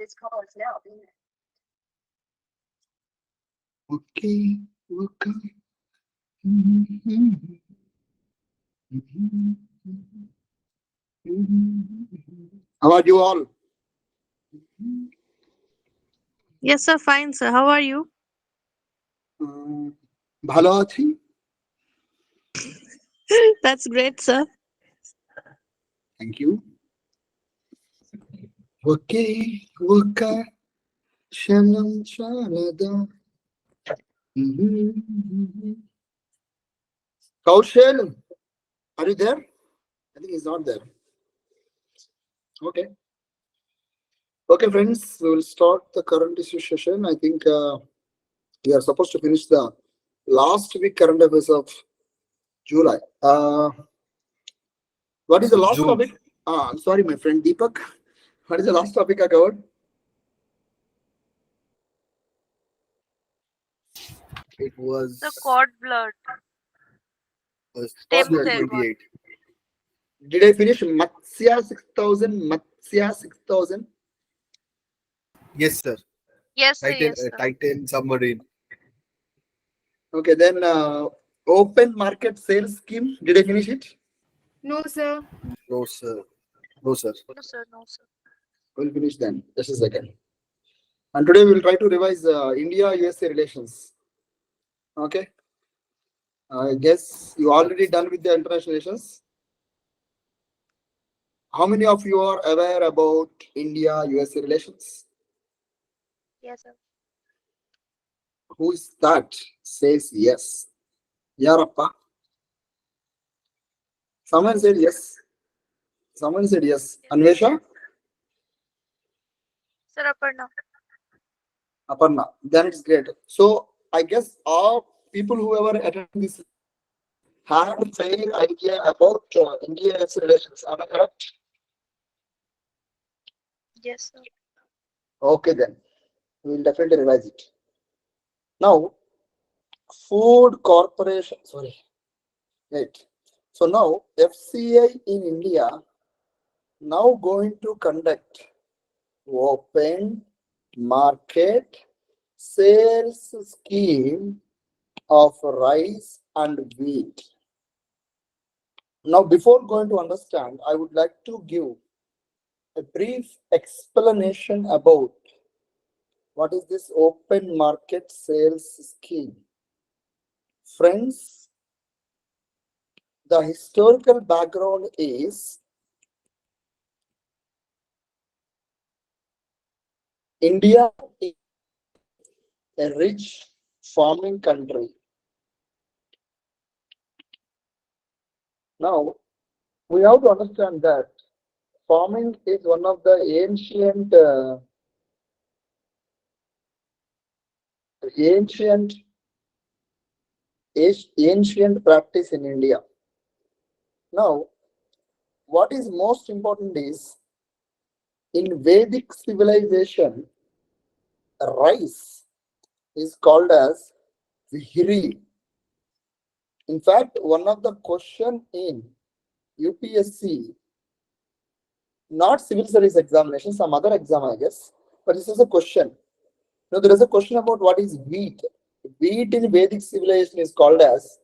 This call is now being. Okay, welcome. How are you all? Yes, sir. Fine, sir. How are you? ভালো আছি। That's great, sir. Thank you. Okay, okay. Shalom, shalom. Kaushal, are you there? I think he's not there. Okay. Okay, friends, we will start the current issue session. I think we are supposed to finish the last week current affairs of July. What is the last June. topic? I'm sorry, my friend Deepak. What is the last topic I covered? It was The cord blood. Stem Cord cell. 28. Did I finish Matsya 6000? Matsya 6000? Yes, sir. Yes, sir. Titan, Yes, sir. Titan submarine. Okay, then open market sales scheme. Did I finish it? No, sir. No, sir. No, sir. No, sir. No, sir. We'll finish then. Just a second. And today we'll try to revise India-USA relations. Okay. I guess you already done with the international relations. How many of you are aware about India-USA relations? Yes, sir. Who is that? Says yes. Yarappa. Someone said yes. Someone said yes. Anvesha? Sir, Aparna. Aparna. Then it's great. So I guess all people who ever attend this have a fair idea about India-US relations. Am I correct? Yes, sir. Okay, then we'll definitely revise it. Now, food corporation. Sorry. Right. So now FCI in India now going to conduct open market sales scheme of rice and wheat. Now, before going to understand, I would like to give a brief explanation about what is this open market sales scheme. Friends, the historical background is India is a rich farming country. Now, we have to understand that farming is one of the ancient practice in India. Now, what is most important is in Vedic civilization, rice is called as vihri. In fact, one of the question in UPSC, not civil service examination, some other exam, I guess, but this is a question. Now, there is a question about what is wheat. Wheat in Vedic civilization is called as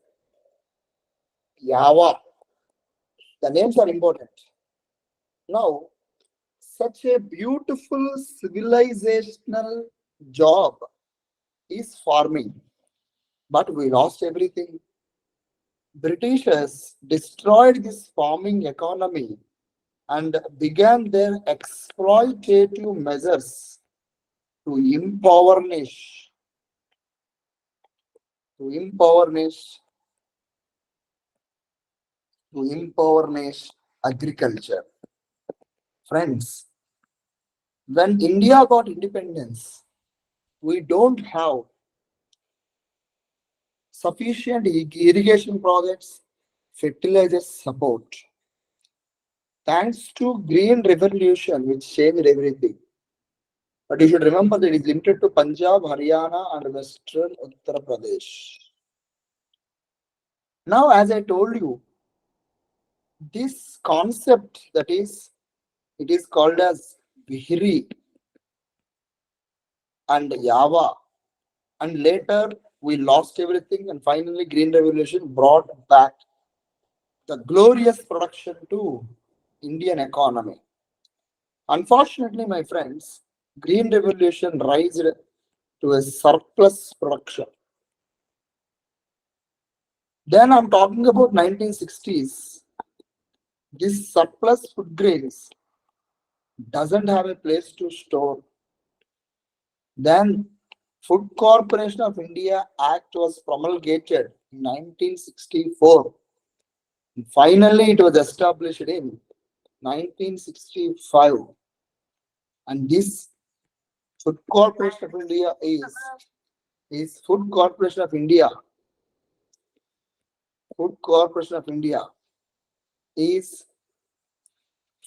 Yava. The names are important. Now, such a beautiful civilizational job is farming, but we lost everything. Britishers destroyed this farming economy and began their exploitative measures to impoverish agriculture. Friends, when India got independence, we don't have sufficient irrigation projects, fertilizer support. Thanks to Green Revolution, which changed everything. But you should remember that it is limited to Punjab, Haryana, and Western Uttar Pradesh. Now, as I told you, this concept, that is, it is called as Vihri. and Java, and later we lost everything, and finally Green Revolution brought back the glorious production to Indian economy. Unfortunately, my friends, Green Revolution raised to a surplus production. Then I'm talking about 1960s. This surplus food grains doesn't have a place to store. Then Food Corporation of India Act was promulgated in 1964. Finally, it was established in 1965. And this Food Corporation of India is Food Corporation of India. Food Corporation of India is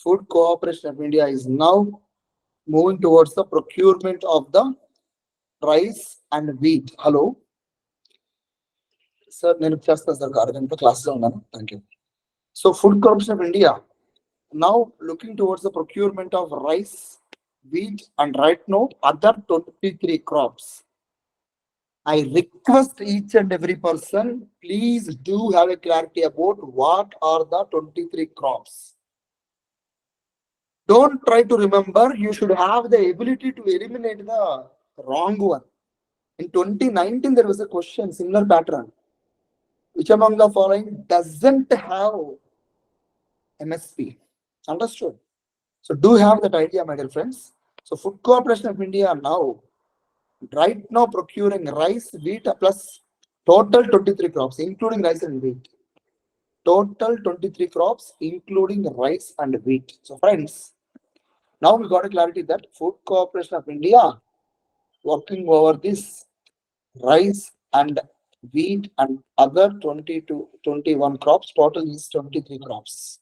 Food Corporation of India is now moving towards the procurement of the rice and wheat. Hello, sir. నేను చేస్తాను sir అరగంట క్లాస్లో ఉన్నాను. Thank you. So Food Corporation of India now looking towards the procurement of rice, wheat, and right now other 23 crops. I request each and every person, please do have a clarity about what are the 23 crops. Don't try to remember, you should have the ability to eliminate the wrong one. In 2019, there was a question, similar pattern. Which among the following doesn't have MSP? Understood? So do have that idea, my dear friends. So Food Corporation of India now, right now procuring rice, wheat plus total 23 crops, including rice and wheat. Total 23 crops, including rice and wheat. So friends, now we got a clarity that Food Corporation of India working over this rice and wheat and other 20 to 21 crops. Total is 23 crops.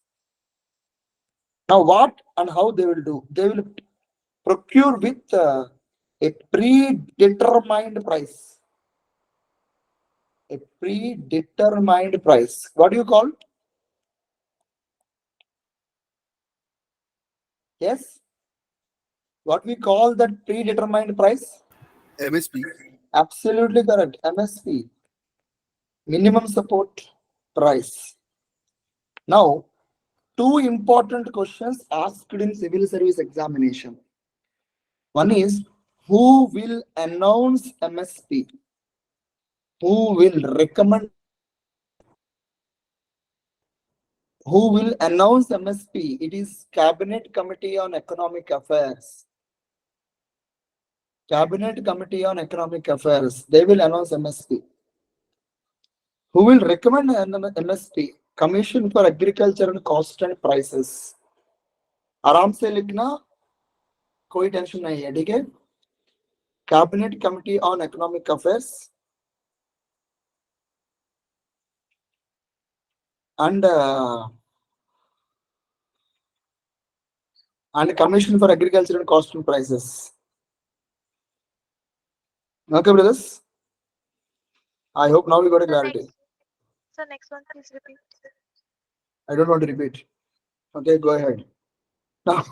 Now what and how they will do? They will procure with a predetermined price. A predetermined price. What do you call? Yes. What we call that predetermined price? MSP. Absolutely correct. MSP. Minimum support price. Now, two important questions asked in civil service examination. One is, who will announce MSP? Who will recommend? Who will announce MSP? It is Cabinet Committee on Economic Affairs. Cabinet Committee on Economic Affairs. They will announce MSP. Who will recommend MSP? Commission for Agriculture and Cost and Prices. आराम से लिखना, कोई tension नहीं है, ठीक है? Cabinet Committee on Economic Affairs and Commission for Agriculture and Cost and Prices. Okay, brothers. I hope now we got a clarity. So next one, please repeat. I don't want to repeat. Okay, go ahead. Now,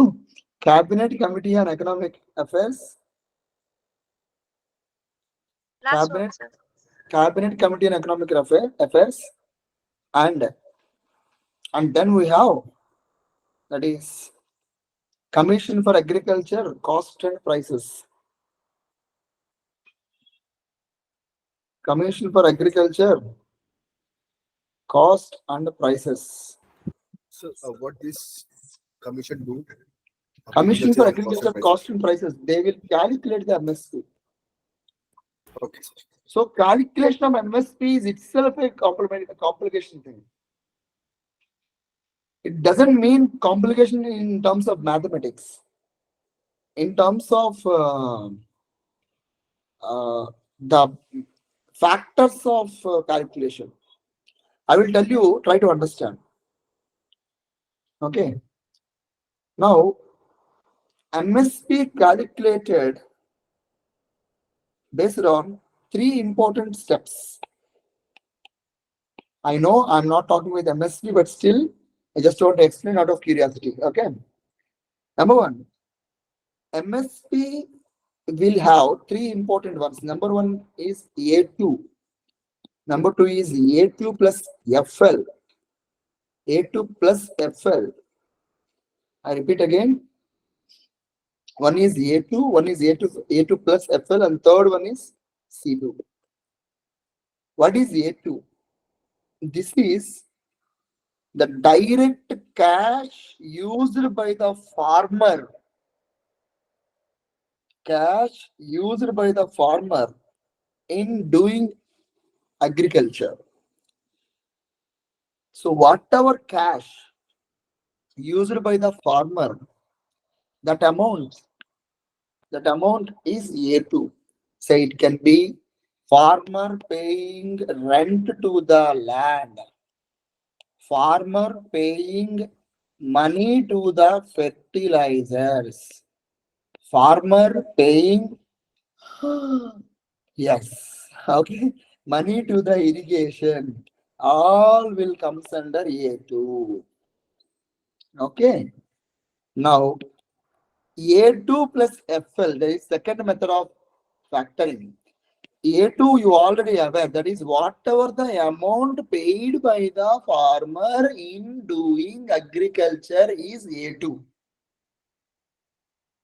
Cabinet Committee on Economic Affairs. Last one, Cabinet, sir. Cabinet Committee on Economic Affairs, and then we have, that is, Commission for Agriculture, Cost and Prices. Commission for Agriculture, Cost and Prices. So what this commission do? Commission for Agriculture Agriculture, Cost and Prices. They will calculate the MSP. Okay, sir. So calculation of MSP is itself a complication thing. It doesn't mean complication in terms of mathematics. In terms of the factors of calculation. I will tell you, try to understand. Okay. Now, MSP calculated based on three important steps. I know I'm not talking with MSP, but still, I just want to explain out of curiosity. Okay. Number one, MSP will have three important ones. Number one is A2. Number two is A2 plus FL. A2 plus FL. I repeat again. One is A2, one is A2 plus FL, and third one is C2. What is A2? This is the direct cash used by the farmer. Cash used by the farmer in doing agriculture. So whatever cash used by the farmer, that amount is A2. So it can be farmer paying rent to the land, farmer paying money to the fertilizers, farmer paying yes, okay, money to the irrigation, all will comes under A2. Okay, now A2 plus FL, there is second method of factoring. A2 you already aware, that is whatever the amount paid by the farmer in doing agriculture is A2.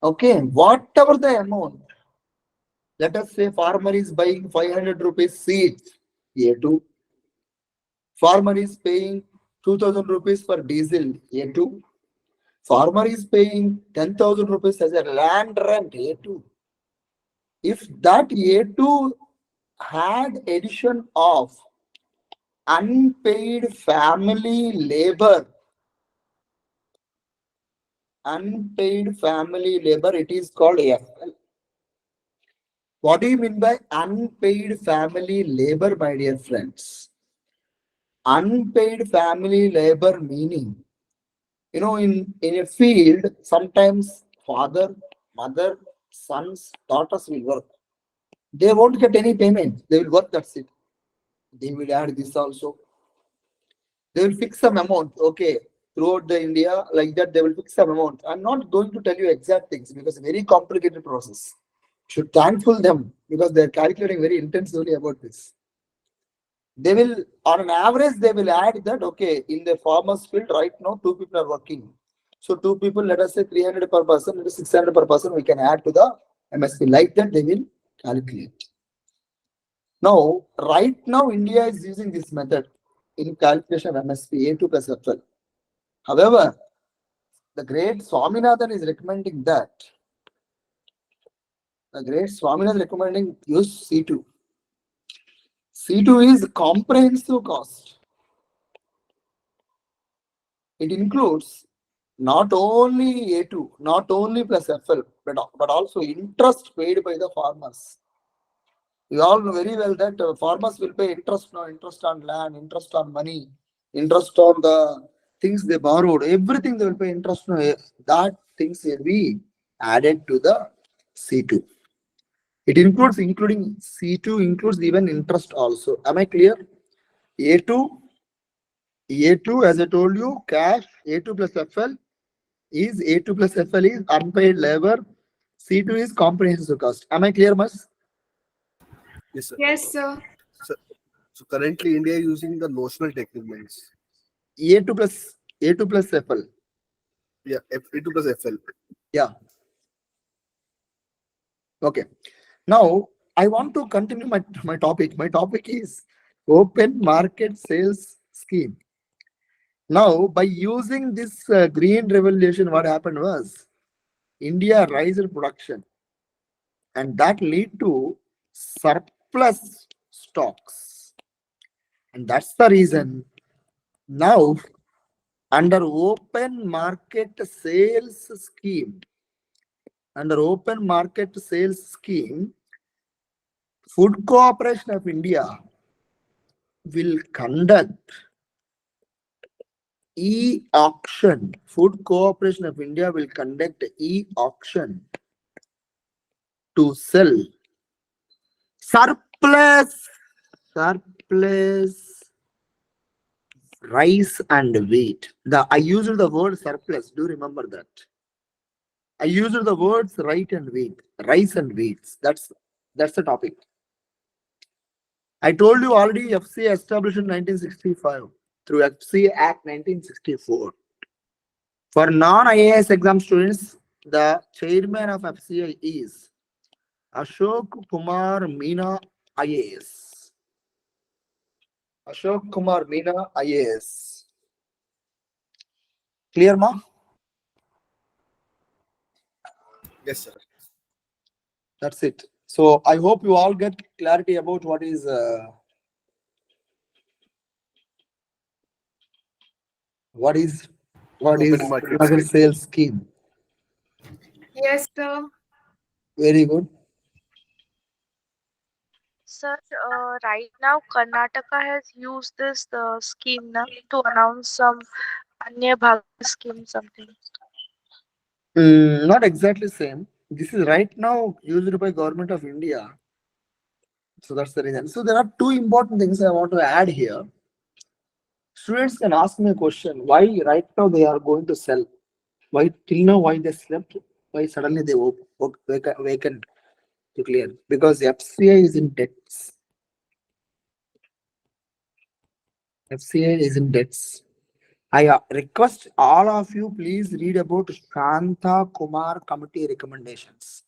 Okay, whatever the amount. Let us say farmer is buying 500 rupees seeds, A2. Farmer is paying 2000 rupees for diesel, A2. Farmer is paying 10,000 rupees as a land rent, A2. If that A2 had addition of unpaid family labor, it is called FL. What do you mean by unpaid family labor, my dear friends? Unpaid family labor meaning, in a field, sometimes father, mother, sons, daughters will work. They won't get any payment. They will work, that's it. They will add this also. They will fix some amount. Okay. Throughout the India, like that, they will fix some amount. I'm not going to tell you exact things because it's a very complicated process. Should thankful them because they're calculating very intensively about this. They will, on an average, they will add that, okay, in the farmer's field right now, 2 people are working. So 2 people, let us say 300 per person, it is 600 per person, we can add to the MSP. Like that, they will calculate. Now, right now, India is using this method in calculation of MSP, A2 plus FL. However, the great Swaminathan is recommending that. The great Swaminathan recommending use C2. C2 is comprehensive cost. It includes not only A2, not only plus FL, but also interest paid by the farmers. We all know very well that farmers will pay interest now, interest on land, interest on money, interest on the things they borrowed, everything they will pay interest now. That things will be added to the C2. It includes, including C2 includes even interest also. Am I clear? A2, as I told you, cash, A2 plus FL is A2 plus FL is unpaid labor. C2 is comprehensive cost. Am I clear, Mas? Yes, sir. Yes, sir. So currently India is using the notional technique means. A2 plus FL. Yeah, A2 plus FL. Yeah. Okay. Now I want to continue my topic. My topic is open market sales scheme. Now, by using this green revolution, what happened was India raised production, and that lead to surplus stocks. And that's the reason now under open market sales scheme, Food Corporation of India will conduct e-auction. Food Corporation of India will conduct e-auction to sell surplus rice and wheat. I used the word surplus. Do you remember that? I used the words right and weight, rise and weights. That's the topic. I told you already FCA established in 1965 through FCA Act 1964. For non-IAS exam students, the chairman of FCA is Ashok Kumar Meena IAS. Ashok Kumar Meena IAS. Clear, ma? Yes, sir. That's it. So I hope you all get clarity about what is what is Open market market scheme. sales scheme. Yes, sir. Very good. Sir, right now Karnataka has used this scheme na, to announce some Anya Bhag scheme something. Not exactly same. This is right now used by government of India. So that's the reason. So there are two important things I want to add here. Students can ask me a question: why right now they are going to sell? Why till now? Why they slept? Why suddenly they vacant to clear? Because FCA is in debts. FCA is in debts. I request all of you please read about Shanta Kumar committee recommendations.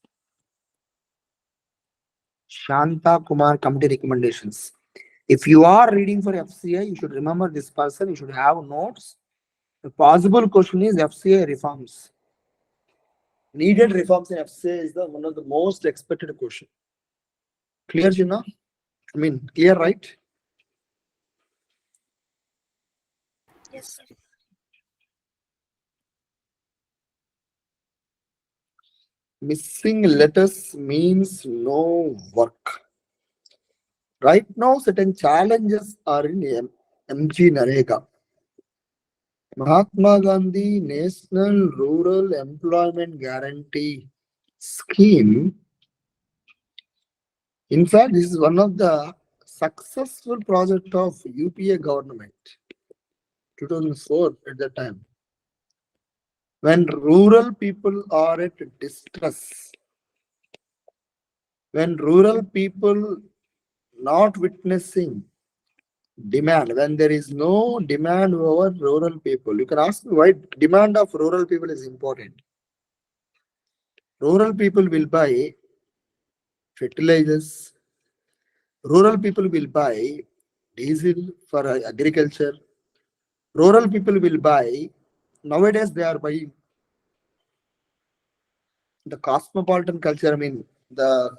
Shanta Kumar committee recommendations. If you are reading for FCA, you should remember this person. You should have notes. The possible question is FCA reforms. Needed reforms in FCA is the one of the most expected question. Clear, Jina? I mean, clear, right? Yes, sir. Missing letters means no work. Right now, certain challenges are in MG Narega. Mahatma Gandhi National Rural Employment Guarantee Scheme. In fact, this is one of the successful project of UPA government, 2004 at that time. When rural people are at distress, when rural people not witnessing demand, when there is no demand over rural people, you can ask me why demand of rural people is important. Rural people will buy fertilizers, rural people will buy diesel for agriculture, rural people will buy, nowadays they are buying the cosmopolitan culture, I mean, the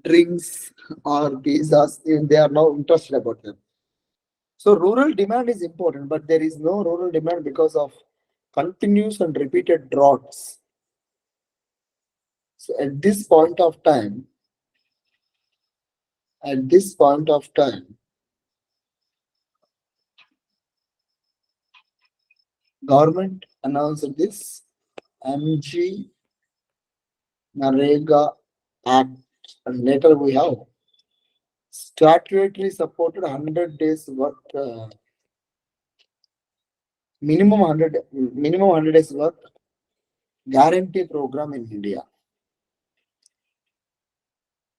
drinks or pizzas, they are now interested about them. So rural demand is important, but there is no rural demand because of continuous and repeated droughts. So at this point of time, government announced this MG Narega Act, and later we have statutorily supported 100 days work, minimum 100 days work guarantee program in India.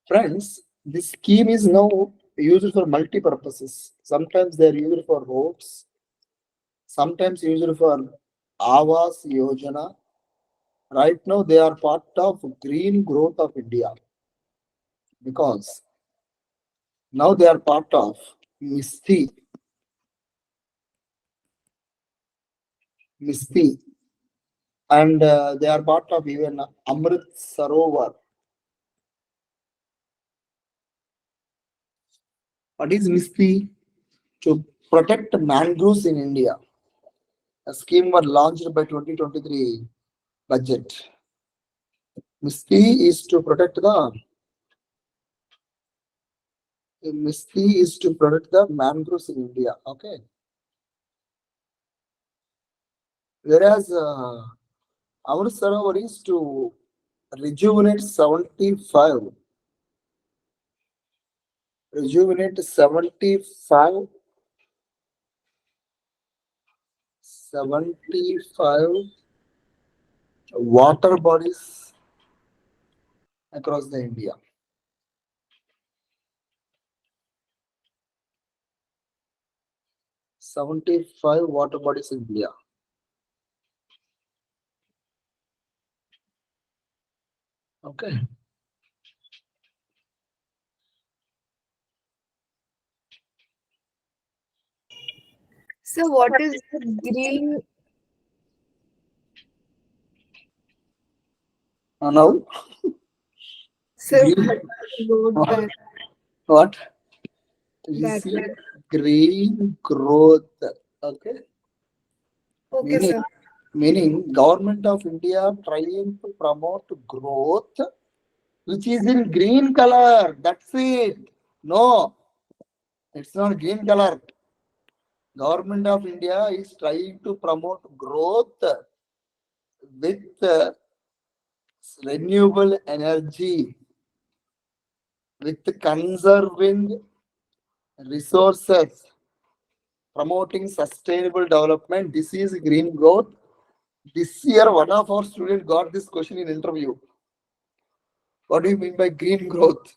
Friends, this scheme is now used for multi purposes. Sometimes they are used for roads, sometimes used for Awas Yojana. Right now, they are part of green growth of India because now they are part of MISTI, and they are part of even Amrit Sarovar. What is MISTI? To protect mangroves in India. A scheme was launched by 2023 budget. MISTI is to protect the mangroves in India. Okay. Whereas our server is to rejuvenate 75, rejuvenate 75, 75 water bodies across the India. "75 water bodies in India." Okay. So what is the green? Now, So green, road that what? We that see that. green growth. Okay. Okay, Meaning, sir. meaning government of India trying to promote growth which is in green color. That's it. No, it's not green color. Government of India is trying to promote growth with renewable energy, with conserving resources, promoting sustainable development. This is green growth. This year, one of our students got this question in interview. What do you mean by green growth?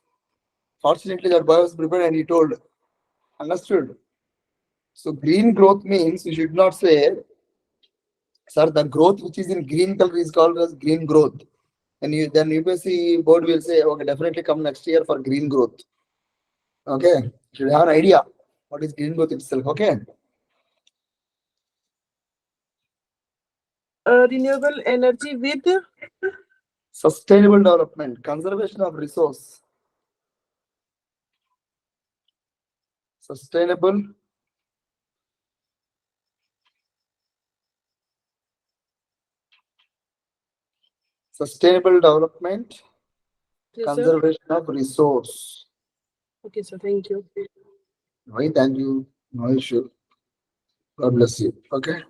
Fortunately, that boy was prepared and he told, understood. So green growth means you should not say, sir, the growth which is in green color is called as green growth. And you, then UPSC board will say, okay, definitely come next year for green growth. Okay, you should have an idea what is green growth itself. Okay. Renewable energy with Sustainable development, conservation of resource, sustainable development, yes, sir. conservation of resource. Okay, sir. Thank you. Right, thank you. No issue. God bless you. Okay.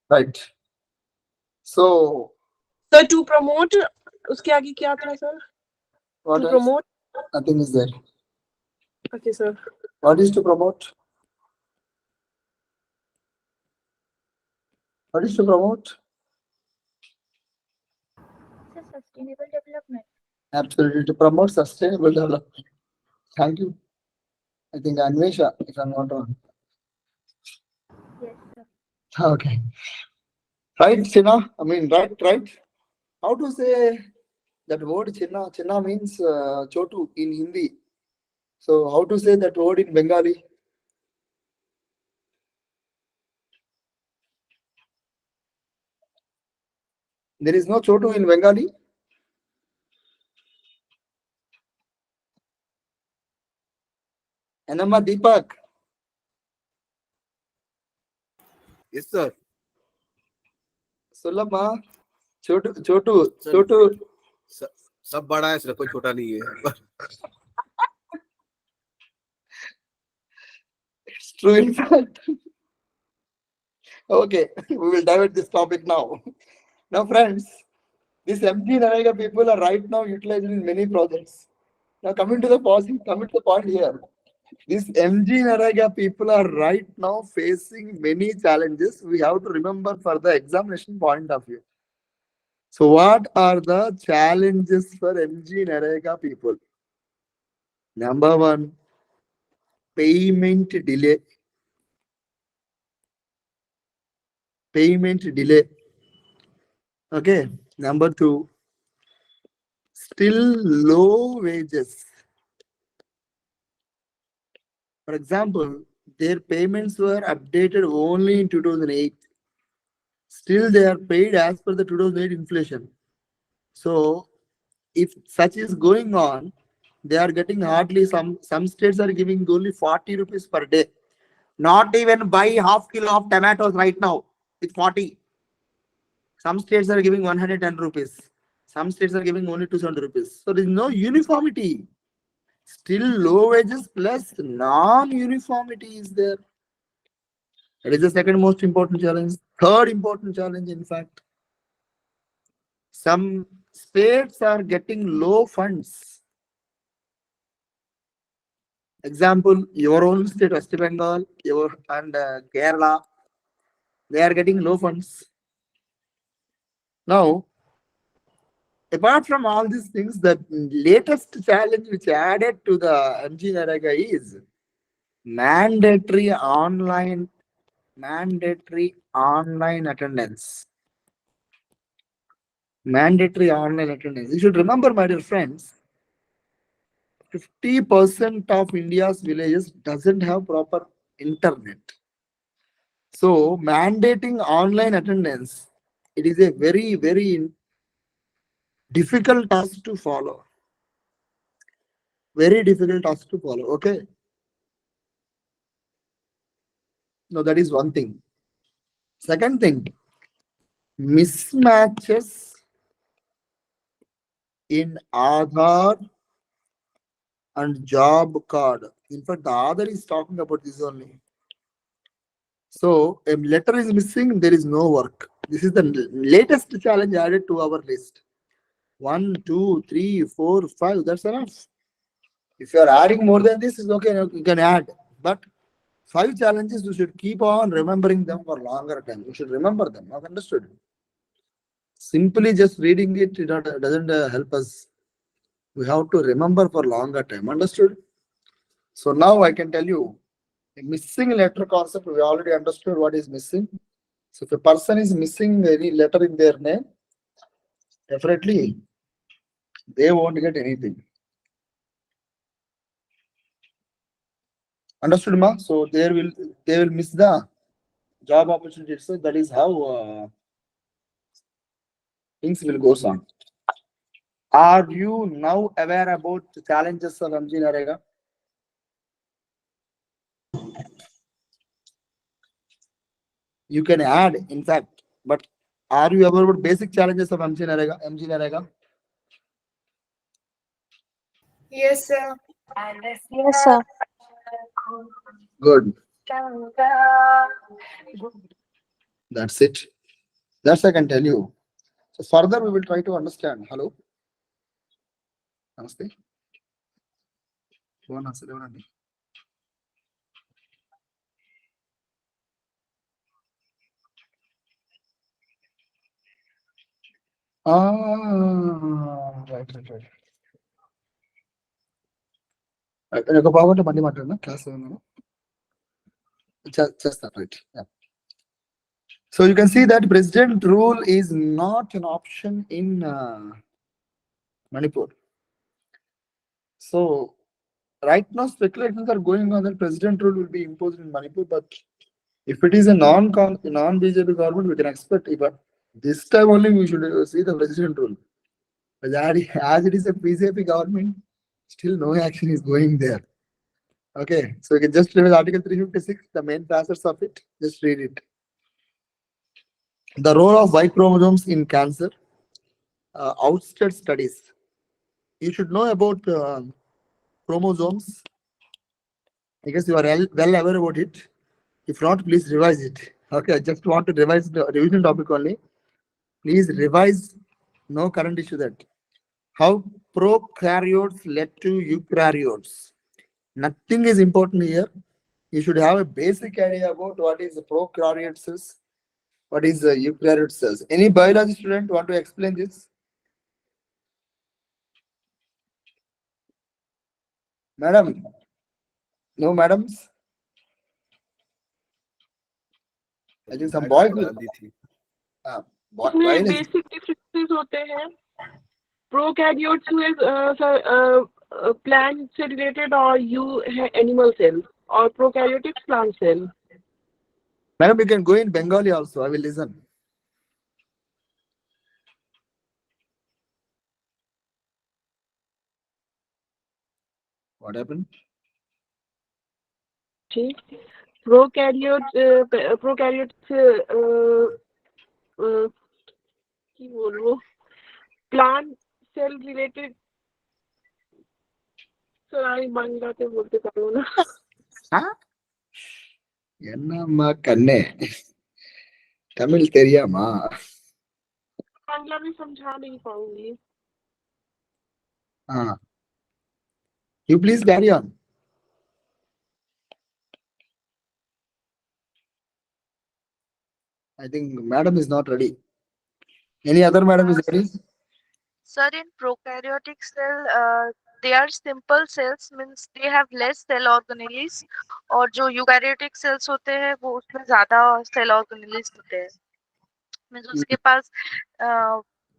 Right. So Sir, to promote, उसके आगे क्या था, sir? what To else? promote. Nothing is there. Okay, sir. What is to promote? What is to promote? Sustainable development. Absolutely, to promote sustainable development. Thank you. I think Anvesha, if I'm not wrong. Yes, sir. Okay. Right, Chinna? I mean, right. How to say that word Chinna? Chinna means Chotu in Hindi. So, how to say that word in Bengali? There is no Chotu in Bengali. Enama Deepak. Yes, sir. Sullama. Chotu. Sir. Chotu. सब बड़ा है sir, कोई छोटा नहीं है. It's true, in fact. Okay, we will divert this topic now. Now, friends, these MG Narega people are right now utilized in many projects. Now, coming to the point here. These MG Narega people are right now facing many challenges. We have to remember for the examination point of view. So, what are the challenges for MG Narega people? Number one, payment delay. Payment delay. Okay. Number two, still low wages. For example, their payments were updated only in 2008. Still, they are paid as per the 2008 inflation. So, if such is going on, they are getting hardly some states are giving only 40 rupees per day. Not even buy half kilo of tomatoes right now with 40. Some states are giving 110 rupees. Some states are giving only 200 rupees. So there is no uniformity. Still low wages plus non-uniformity is there. That is the second most important challenge. Third important challenge, in fact, some states are getting low funds. Example, your own state, West Bengal, your and Kerala, they are getting low funds. Now, apart from all these things, the latest challenge which added to the MG Narega is mandatory online attendance. Mandatory online attendance. You should remember, my dear friends, 50% of India's villages doesn't have proper internet. So mandating online attendance, it is a very, very difficult task to follow. Very difficult task to follow. Okay. No, that is one thing. Second thing, mismatches in Aadhaar and job card. In fact, the Aadhaar is talking about this only. So a letter is missing, there is no work. This is the latest challenge added to our list. 1, 2, 3, 4, 5. That's enough. If you are adding more than this, is okay. You can add. But 5 challenges, you should keep on remembering them for longer time. You should remember them. I've understood. Simply just reading it, doesn't help us. We have to remember for longer time. Understood? So now I can tell you, a missing letter concept, we already understood what is missing. So if a person is missing any letter in their name, definitely they won't get anything. Understood, ma? So they will miss the job opportunity. So that is how things will go on. Are you now aware about the challenges of MG Narega? You can add, in fact, but are you aware about basic challenges of MG Narega? MG Narega? Yes, sir. Yes, sir. Good. That's it. That's I can tell you. So further we will try to understand. Hello. Namaste. Phone answer ఎవరండి? Right, right, right. ఒక బాగుంటే మళ్ళీ మాట్లాడినా class చేస్తాను right. So you can see that president rule is not an option in Manipur. So right now speculations are going on that president rule will be imposed in Manipur, but if it is a non-BJP government, we can expect it. But this time only we should see the president rule. But as it is a BJP government, still no action is going there. Okay, so you can just read Article 356, the main facets of it. Just read it. The role of Y chromosomes in cancer. Outset studies. You should know about chromosomes. I guess you are well aware about it. If not, please revise it. Okay, I just want to revise the revision topic only. Please revise. No current issue that. How prokaryotes led to eukaryotes. Nothing is important here. You should have a basic idea about what is the prokaryotes is, what is the eukaryotes is. Any biology student want to explain this? Madam? No, madams? I think some boys will. दी थी. इसमें Biology. Basic differences होते हैं. Prokaryotes में plant से related और यू है animal cell और prokaryotics plant cell. Madam, you can go in Bengali also. I will listen. What happened? ठीक. प्रोकैरियोट्स কি বলবো প্লান্ট সেল রিলেটেড. স্যার আমি বাংলাতে বলতে পারবো না. என்னம்மா கண்ணே தமிழ் தெரியாமா? बांग्ला में समझा नहीं पाऊंगी. You please carry on. I think madam is not ready. Any other madam is ready? Sir, in prokaryotic cell, they are simple cells, means they have less cell organelles, और जो यूकैरियोटिक cells होते हैं वो उसमें ज्यादा cell organelles होते हैं, means उसके पास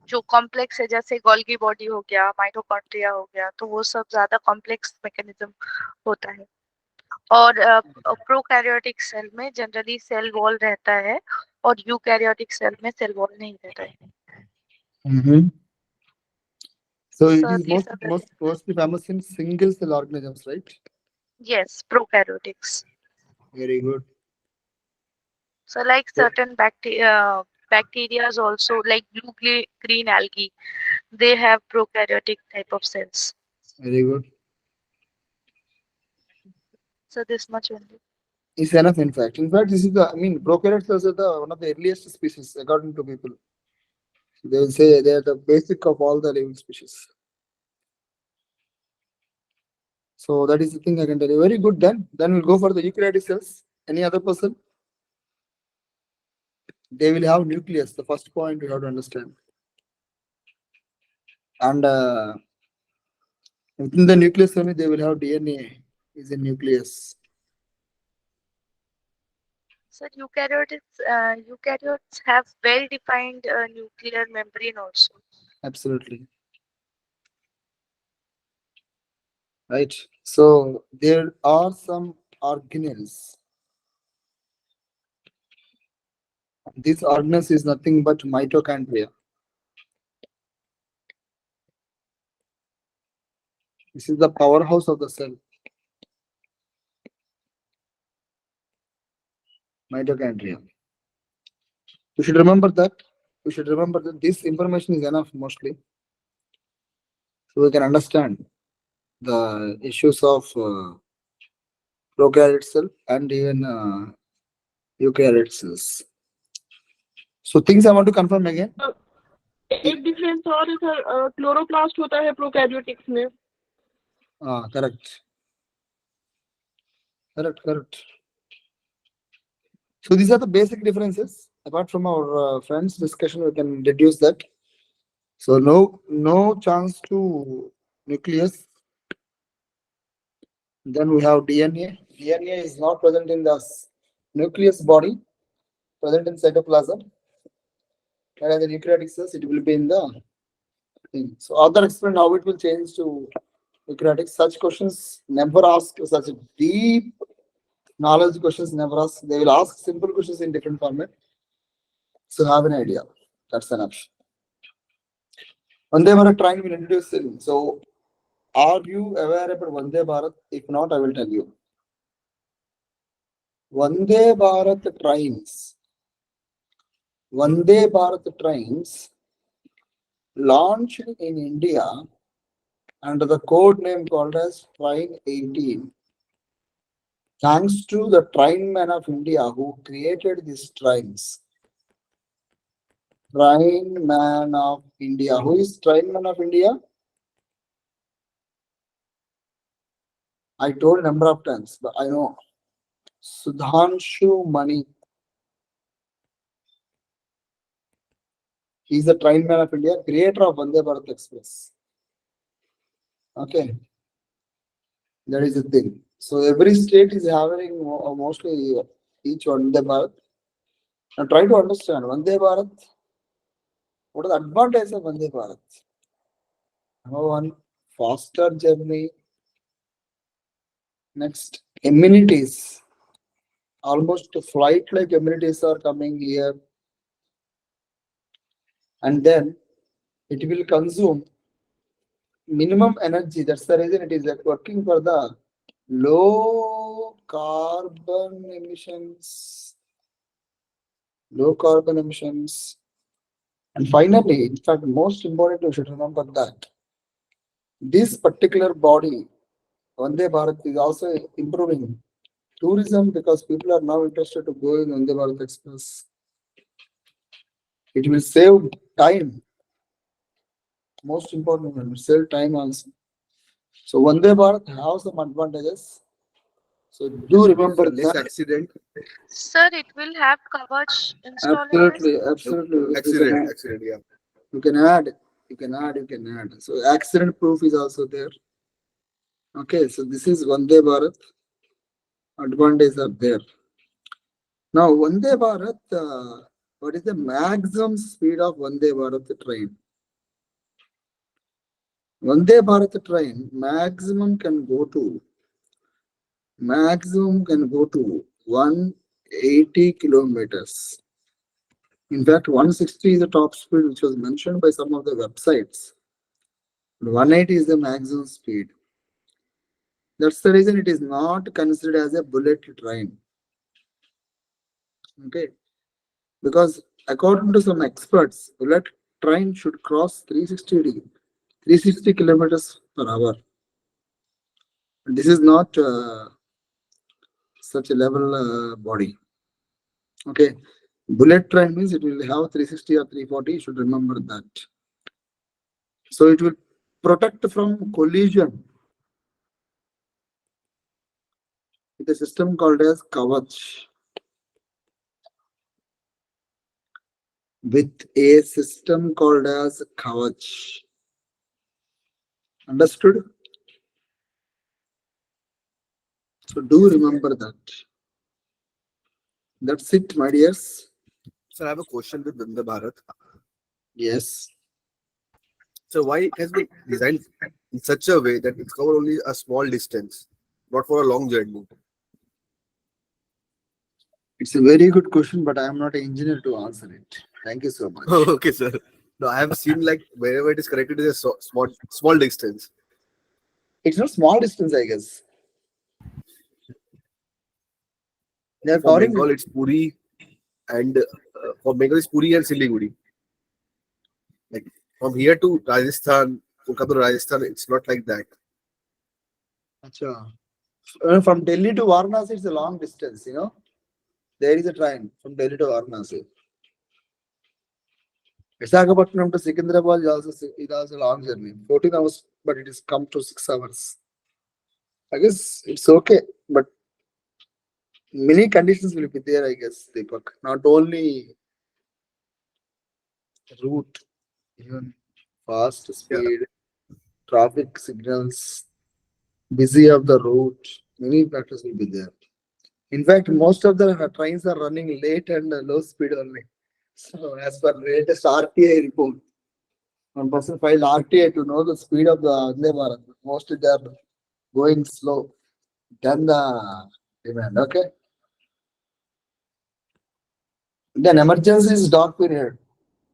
जो कॉम्प्लेक्स है जैसे गोल्गी बॉडी हो गया, माइटोकॉन्ड्रिया हो गया, तो वो सब ज्यादा कॉम्प्लेक्स मैकेनिज्म होता है। और प्रोकैरियोटिक सेल में जनरली सेल वॉल रहता है और यूकैरियोटिक सेल में सेल वॉल नहीं रहता है। Mm-hmm. So it So is these are the mostly famous in single cell organisms, right? yes, prokaryotics. Very good. So like So- certain bacteria also like green algae, they have prokaryotic type of cells. Very good. So this much only. Is enough, in fact. In fact, this is the, I mean, prokaryotes are the one of the earliest species, according to people. They will say they are the basic of all the living species. So that is the thing I can tell you. Very good. Then we'll go for the eukaryotic cells. Any other person? They will have nucleus. The first point we have to understand. And within the nucleus only, they will have DNA is a nucleus. So eukaryotes have well-defined nuclear membrane also. Absolutely. Right. So there are some organelles. This organelle is nothing but mitochondria. This is the powerhouse of the cell. Mitochondria. You should remember that. You should remember that this information is enough mostly. So we can understand the issues of prokaryote cell and even eukaryote cells. So things I want to confirm again. एक difference और है sir, chloroplast होता है prokaryotics में। Correct. Correct. So these are the basic differences. Apart from our friends' discussion, we can deduce that. So no chance to nucleus. Then we have DNA. DNA is not present in the nucleus body, present in cytoplasm. Whereas the eukaryotic cells, it will be in the thing. So other explain how it will change to eukaryotic. Such questions never ask, such deep knowledge questions never ask. They will ask simple questions in different format. So have an idea. That's enough. Vande Bharat train will introduce in. So are you aware about Vande Bharat? If not, I will tell you. Vande Bharat trains launched in India under the code name called as Train 18. Thanks to the trainman of India who created these trains. Trainman of India. Who is trainman of India? I told number of times, but I know. Sudhanshu Mani. He is the trainman of India, creator of Vande Bharat Express. Okay. That is the thing. So every state is having mostly each Vande Bharat. Now try to understand Vande Bharat. What are the advantages of Vande Bharat? Number one, faster journey. Next, amenities. Almost flight-like amenities are coming here. And then it will consume minimum energy. That's the reason it is working for the low carbon emissions. And finally, in fact, most important, you should remember that this particular body, Vande Bharat, is also improving tourism because people are now interested to go in Vande Bharat Express. It will save time. Most important, it will save time also. So Vande Bharat has some advantages. So do remember This that. accident. Sir, it will have coverage installed in this. Absolutely. Accident. Yeah. You can add. So accident proof is also there. Okay, so this is Vande Bharat. Advantages are there. Now, Vande Bharat, what is the maximum speed of Vande Bharat train? Vande Bharat train maximum can go to 180 kilometers. In fact, 160 is the top speed which was mentioned by some of the websites. 180 is the maximum speed. That's the reason it is not considered as a bullet train. Okay, because according to some experts, bullet train should cross 360 kilometers per hour. This is not such a level body. Okay, bullet train means it will have 360 or 340. You should remember that. So it will protect from collision with a system called as Kavach. With a system called as Kavach. Understood? So do remember that. That's it, my dears. Sir, I have a question with Vande Bharat. Yes. So why it has been designed in such a way that it's cover only a small distance, not for a long journey? It's a very good question, but I am not an engineer to answer it. Thank you so much. Okay, sir. No, I have seen like wherever it is connected to a small distance. It's not small distance, I guess. They are For covering. Bengal, it's Puri, and for Bengal, it's Puri and Siliguri. Like from here to Rajasthan, Kolkata to Rajasthan, it's not like that. Acha. From Delhi to Varanasi, it's a long distance, you know. There is a train from Delhi to Varanasi. Visakhapatnam to Secunderabad is also a long journey. 14 hours, but it is come to 6 hours. I guess it's okay, but many conditions will be there, I guess, Deepak. Not only route, even fast speed, traffic signals, busy of the route, many factors will be there. In fact, most of the trains are running late and low speed only. So, as per latest RTI report, one person filed RTI to know the speed of the Vande Bharat. Mostly they are going slow. Then the demand. Okay. Then emergency is dark period.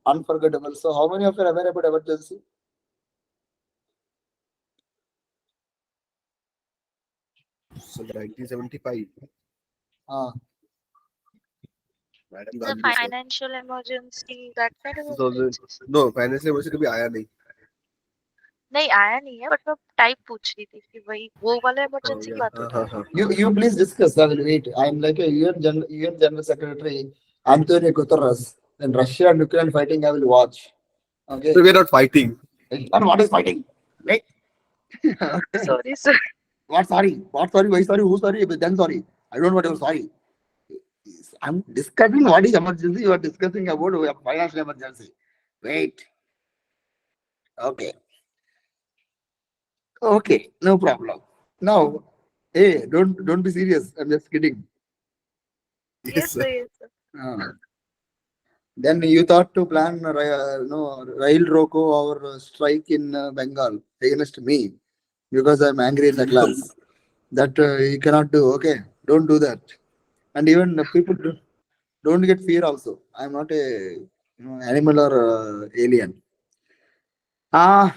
Unforgettable. So, how many of you are aware about emergency? So 1975, Ah, Madam It's a Gandhi, sir. financial emergency, that kind of 2000, emergencies. no, financial emergency कभी आया नहीं. नहीं आया नहीं है, but मैं type पूछ रही थी कि वही वो वाला Oh, इमरजेंसी की yeah. बात हो रही है. you please discuss. I will wait. I am like a UN General Secretary Antonio Guterres. Then Russia and Ukraine fighting, I will watch. Okay. So we are not fighting. And what is fighting? Wait. Sorry, sir. What sorry? What sorry? Why sorry? Who sorry? Then sorry. I don't know what you're sorry. I'm discussing what is emergency. You are discussing about financial emergency. Wait. Okay. Okay. No problem. Now, hey, don't be serious. I'm just kidding. Yes, sir. Yes, sir. Then you thought to plan rail roko or strike in Bengal against me because I'm angry in the class. That you cannot do. Okay, don't do that. And even people don't get fear also. I'm not a animal or alien. How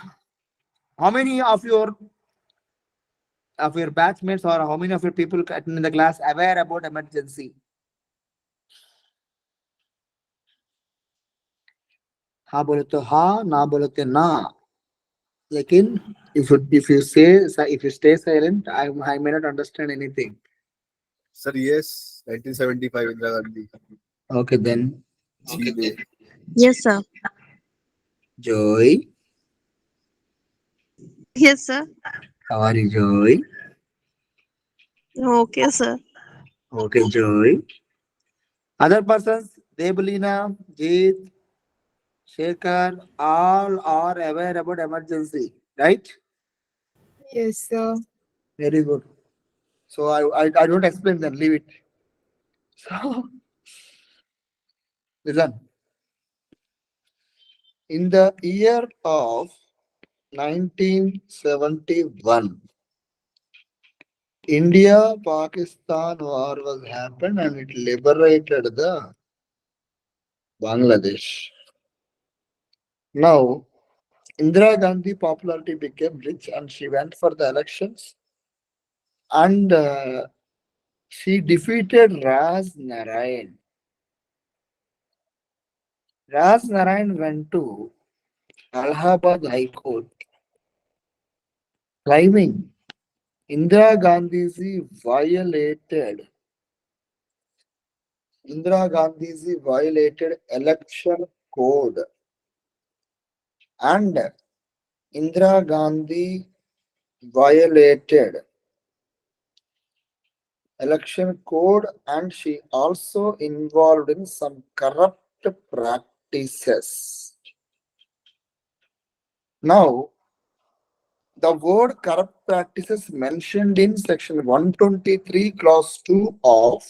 many of your batchmates or how many of your people in the class aware about emergency? हाँ बोले तो हाँ, ना बोले तो ना. लेकिन if you stay silent, I may not understand anything. Sir, yes, 1975 Indira Gandhi. Okay then. Okay. Yes, sir. Joy, Yes, sir. how are you, Joy? Okay, sir. Okay, Joy. Other persons, Debulina, Jeet, Shekhar, all are aware about emergency, right? Yes, sir. Very good. So I don't explain that, leave it. So listen, in the year of 1971, India-Pakistan war was happened and it liberated the Bangladesh. Now, Indira Gandhi popularity became rich and she went for the elections and she defeated Ras Narayan. Ras Narayan went to Allahabad High Court claiming Indira Gandhi violated election code and Indira Gandhi violated election code and she also involved in some corrupt practices. Now, the word corrupt practices mentioned in section 123 clause 2 of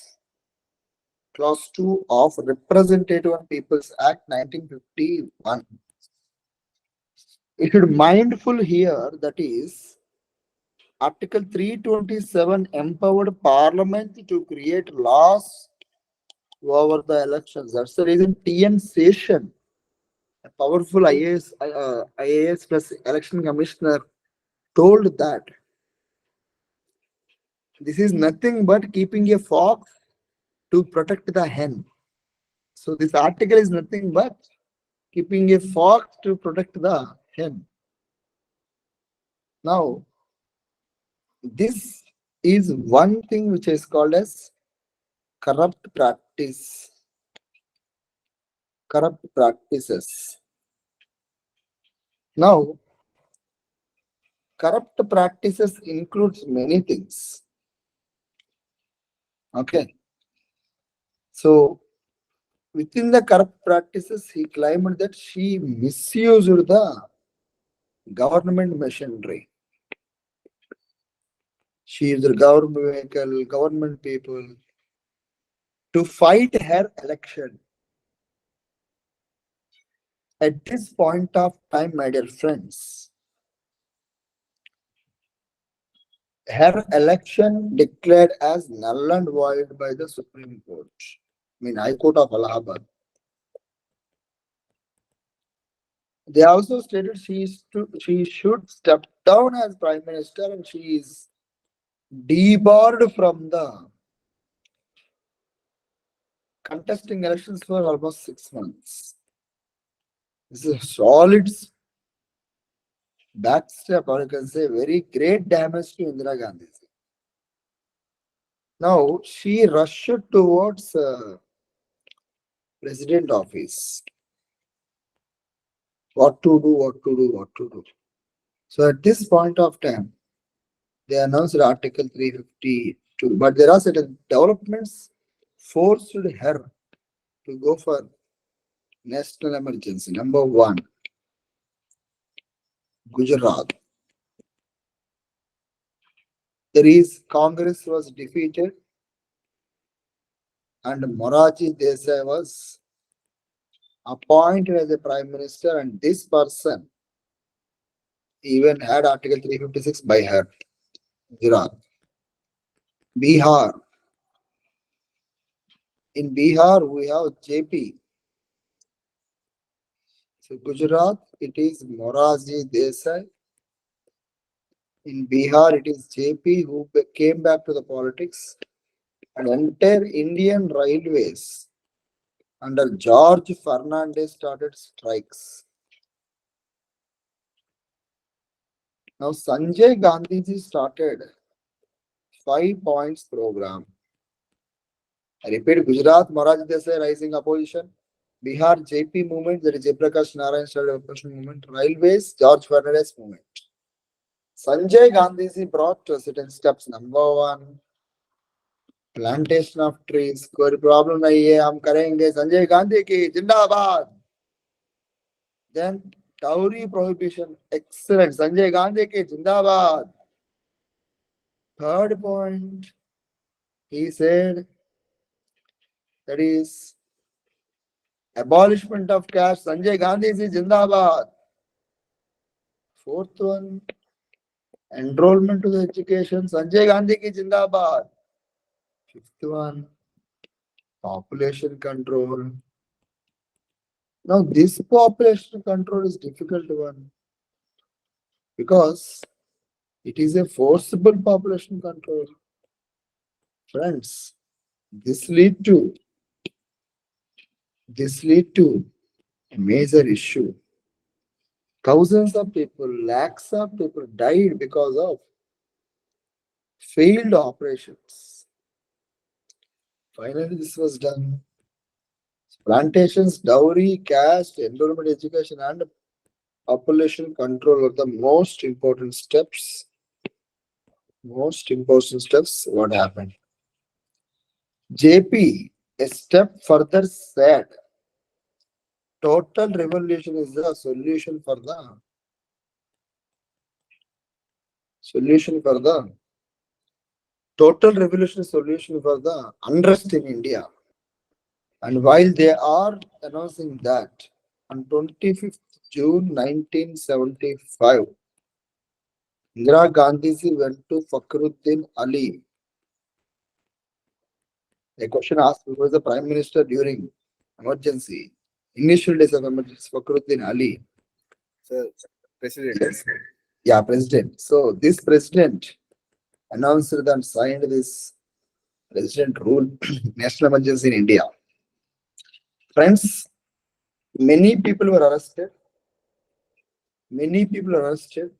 Representative and People's Act 1951. You should mindful here that is Article 327 empowered Parliament to create laws over the elections. That's the reason TN Session, a powerful IAS plus election commissioner, told that this is nothing but keeping a fox to protect the hen. So this article is nothing but keeping a fox to protect the hen. Now, this is one thing which is called as corrupt practice, corrupt practices. Now, corrupt practices includes many things. Okay. So, within the corrupt practices, he claimed that she misused the government machinery. She used the government vehicle, government people to fight her election. At this point of time, my dear friends, her election declared as null and void by the Supreme Court. I mean, High Court of Allahabad. They also stated she should step down as Prime Minister and she is debarred from the contesting elections for almost 6 months. This is a solid backstep, or you can say very great damage to Indira Gandhi. Now, she rushed towards president office. What to do. So at this point of time, they announced Article 352, but there are certain developments forced her to go for national emergency. Number one, Gujarat. There is Congress was defeated and Moraji Desai was appointed as a prime minister, and this person even had Article 356 by her. Gujarat. Bihar. In Bihar, we have JP. So Gujarat, it is Moraji Desai. In Bihar, it is JP who came back to the politics, and entire Indian railways under George Fernandez started strikes. Now Sanjay Gandhiji started 5 points program. I repeat, Gujarat, Moraji Desai rising opposition. Bihar, JP movement, that is Jayaprakash Narayan started opposition movement. Railways, George Fernandez movement. Sanjay Gandhiji brought certain steps. Number one, plantation of trees कोई problem नहीं है, हम करेंगे। संजय गांधी की जिंदाबाद। Then dowry prohibition, excellent, Sanjay Gandhi की जिंदाबाद। Third point, he said, that is abolishment of caste, Sanjay Gandhi is Jindabad. Fourth one, enrollment to the education, Sanjay Gandhi ki Jindabad. Fifth one, population control. Now this population control is difficult one because it is a forcible population control. Friends, this lead to a major issue. Thousands of people, lakhs of people died because of failed operations. Finally, this was done. Plantations, dowry, caste, enrollment, education, and population control are the most important steps. Most important steps. What happened? JP, a step further, said total revolution is the solution for the total revolution solution for the unrest in India. And while they are announcing that on 25th June 1975, Indira Gandhiji went to Fakhruddin Ali. A question asked who was the Prime Minister during emergency, initial days of emergency, Fakhruddin Ali. Sir, President. Yes. Yeah, President. So this President announced and signed this President rule, national emergency in India. Friends, many people were arrested. Many people were arrested.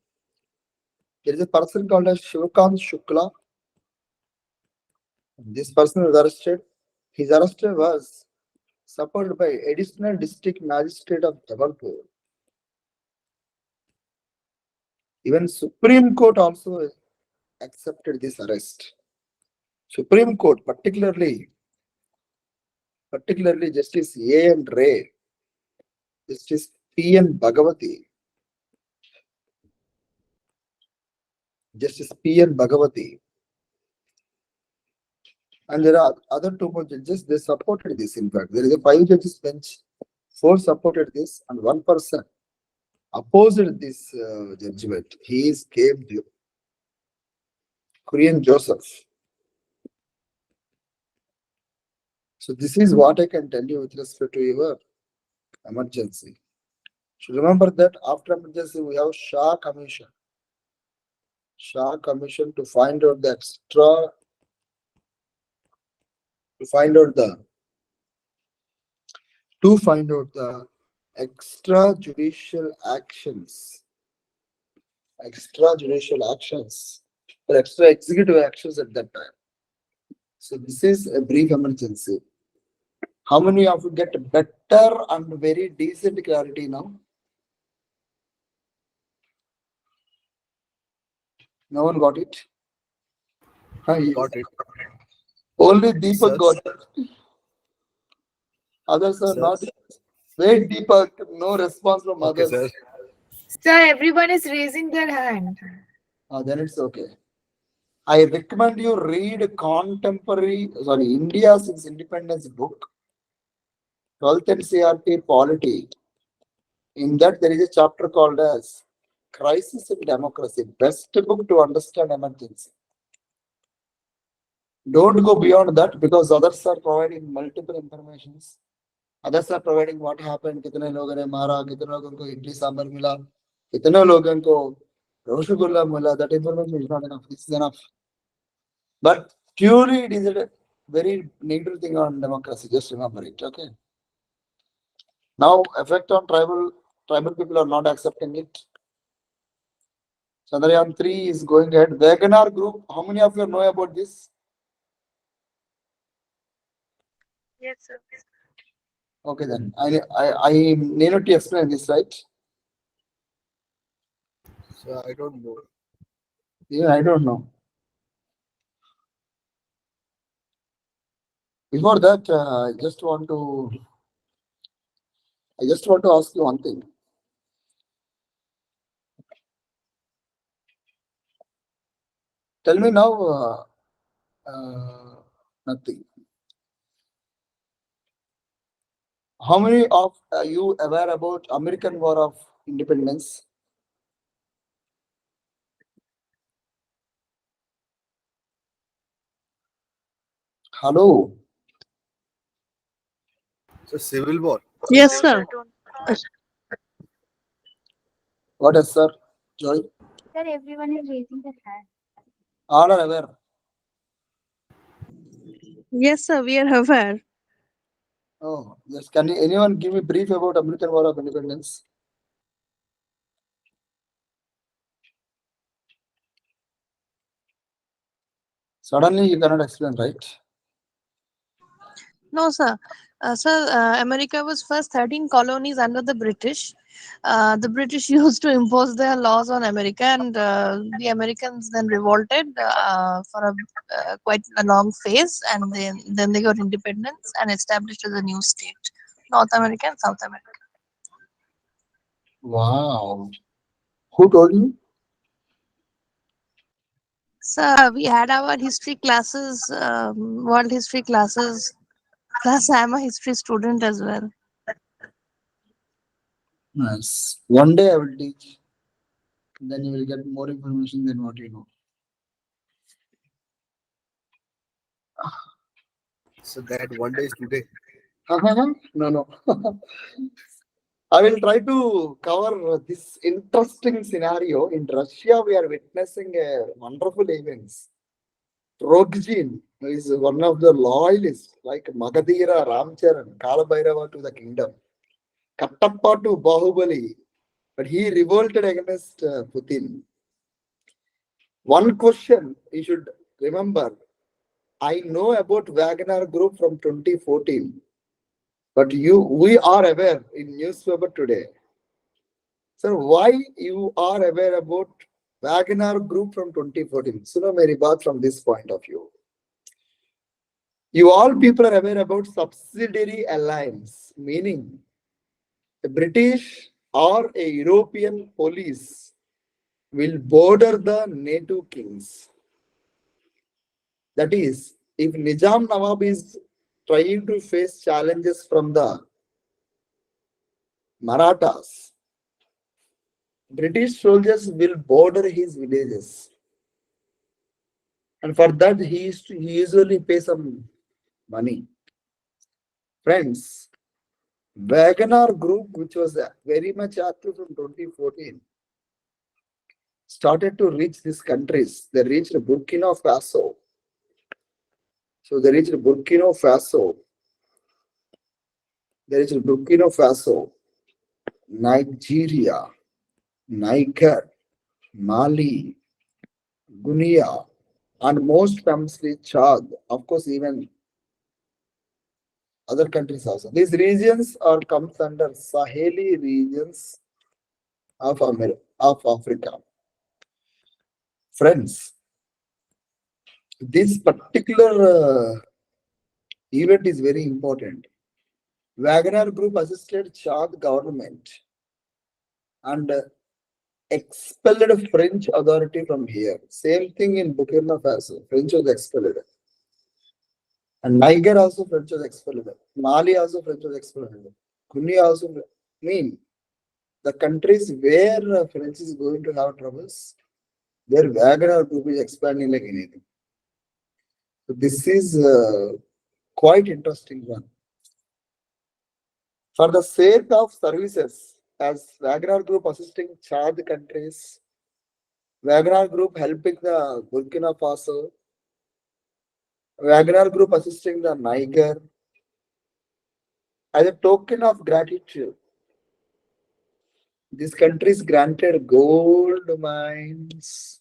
There is a person called as Shivakant Shukla. This person was arrested. His arrest was supported by additional district magistrate of Jabalpur. Even Supreme Court also accepted this arrest. Supreme Court, particularly Justice A.N. Ray, Justice P.N. Bhagavati, Justice P.N. Bhagavati, and there are other two more judges, they supported this. In fact, there is a 5 judges bench, 4 supported this, and 1 person opposed this judgment. He is came to Korean Joseph. So this is what I can tell you with respect to your emergency. So remember that after emergency we have Shah Commission. Shah Commission to find out the extrajudicial actions. Extrajudicial actions or extra executive actions at that time. So this is a brief emergency. How many of you get better and very decent clarity now? No one got it? Yes. Got it. Only Deepak Sir. got it. Others are Sir. not. Wait, Deepak, no response from Okay, others. sir. Sir, everyone is raising their hand. Then it's okay. I recommend you read India since independence book, 12th NCERT Polity. In that there is a chapter called as Crisis in Democracy. Best book to understand emergency. Don't go beyond that because others are providing multiple informations. Others are providing what happened, kitne logon ne mara, kitne logon ko idli sambar mila, kitne logon ko rosgulla mila. That information is not enough. This is enough. But purely it is a very negative thing on democracy. Just remember it. Okay. Now effect on tribal people are not accepting it. Chandrayaan 3 is going ahead. Wegener group. How many of you know about this? Yes, sir. Okay, then I need to explain this, right? So I don't know. Yeah, I don't know. Before that, I just want to ask you one thing. Tell me now, nothing. How many of you aware about American War of Independence? Hello. So civil war. Yes, No, sir. sir, don't. What is, sir? Joy? Sir, everyone is raising their hand. All are aware. Yes, sir. We are aware. Oh, yes. Can anyone give me brief about American War of Independence? Suddenly you cannot explain, right? No, sir. America was first 13 colonies under the British. The British used to impose their laws on America, and the Americans then revolted for quite a long phase, and then they got independence and established as a new state, North America and South America. Wow. Who told you? So we had our history classes, world history classes. Plus, I'm a history student as well. Nice. One day I will teach. Then you will get more information than what you know. So that one day is today. No. I will try to cover this interesting scenario. In Russia, we are witnessing a wonderful events. Rogzin is one of the loyalists, like Magadhira, Ramcharan, Kalabhairava to the kingdom. Kattappa to Bahubali, but he revolted against Putin. One question you should remember. I know about Wagner Group from 2014, but we are aware in newspaper today. Sir, why you are aware about Wagner Group from 2014? Suno Meri baat from this point of view. You all people are aware about subsidiary alliance, meaning a British or a European police will border the NATO kings. That is, if Nizam Nawab is trying to face challenges from the Marathas, British soldiers will border his villages. And for that, he usually pay some money. Friends, Wagner Group, which was very much active from 2014, started to reach these countries. They reached Burkina Faso. So they reached Burkina Faso. They reached Burkina Faso, Nigeria, Niger, Mali, Guinea, and most famously Chad. Of course, even other countries also. These regions are comes under Saheli regions of Africa. Friends, this particular event is very important. Wagner Group assisted Chad government and expelled French authority from here. Same thing in Burkina Faso. French was expelled. And Niger also French was expelled. Mali also French was expelled. Guinea also. Mean the countries where French is going to have troubles, their Wagner Group is expanding like anything. So this is quite interesting one. For the sake of services, as Wagner Group assisting Chad countries, Wagner Group helping the Burkina Faso, Wagner Group assisting the Niger, as a token of gratitude, these countries granted gold mines,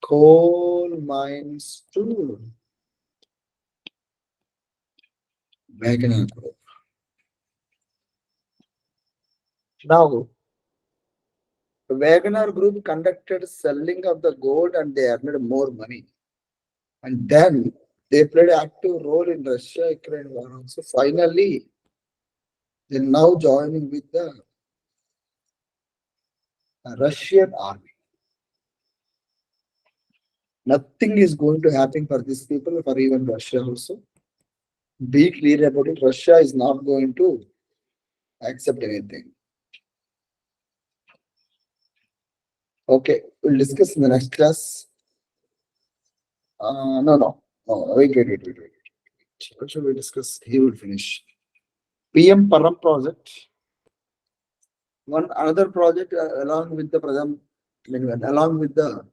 coal mines to Wagner Group. Now, Wagner Group conducted selling of the gold and they earned more money. And then They played active role in Russia-Ukraine war also. Finally, they're now joining with the Russian army. Nothing is going to happen for these people, for even Russia also. Be clear about it. Russia is not going to accept anything. Okay, we'll discuss in the next class. No. Wait. What should we discuss? He will finish. PM Param project. One another project along with the Pradhan, along with the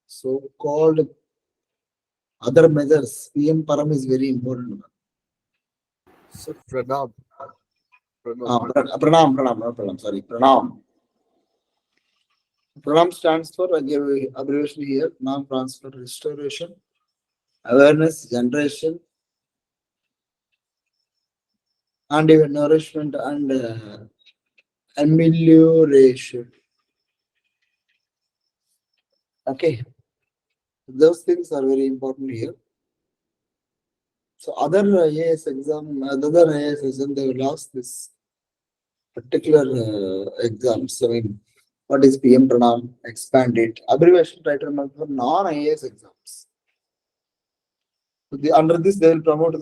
so-called other measures. PM Param is very important. Sir, Pranam. Pranam. Sorry, Pranam. Pranam stands for, I gave a abbreviation here, non-transfer restoration, awareness generation, and even nourishment and amelioration. Okay, those things are very important here. So other IAS exam, they will ask this particular exams. I mean, what is PM Pranam? Expand it. Abbreviation try to remember for non-IAS exams. So under this, they will promote.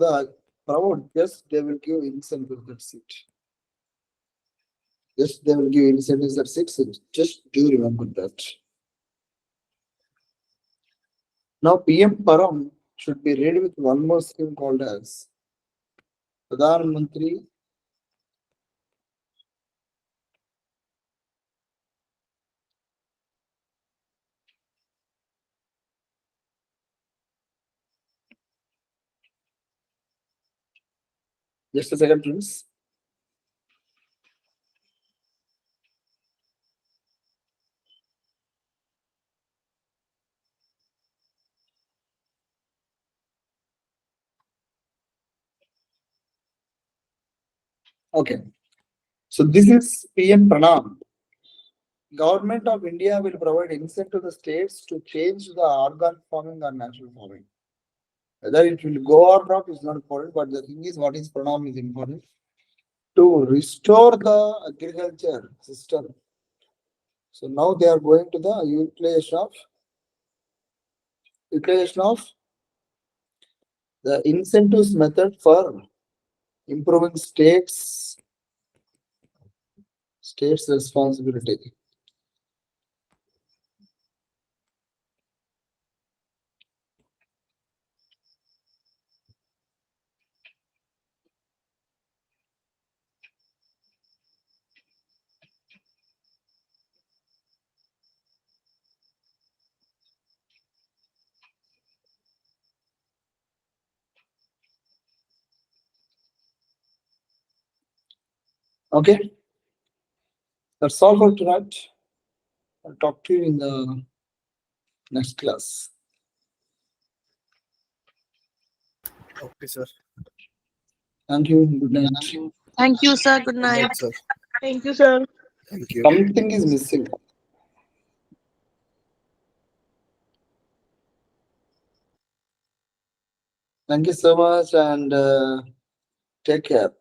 Yes, they will give incentive. That's it. Yes, they will give incentives. That's it. So just do remember that. Now, PM Param should be read with one more scheme called as Pradhan Mantri. Just a second, please. Okay. So this is PM Pranam. Government of India will provide incentive to the states to change the organ farming or natural farming. Whether it will go or not is not important, but the thing is, what is Pranam is important. To restore the agriculture system. So now they are going to the utilization of the incentives method for improving states responsibility. Okay, that's all for tonight. I'll talk to you in the next class. Okay, sir. Thank you. Good night. Thank you, sir. Good Good night, night. sir. Thank you, sir. Thank you. Something is missing. Thank you so much and take care.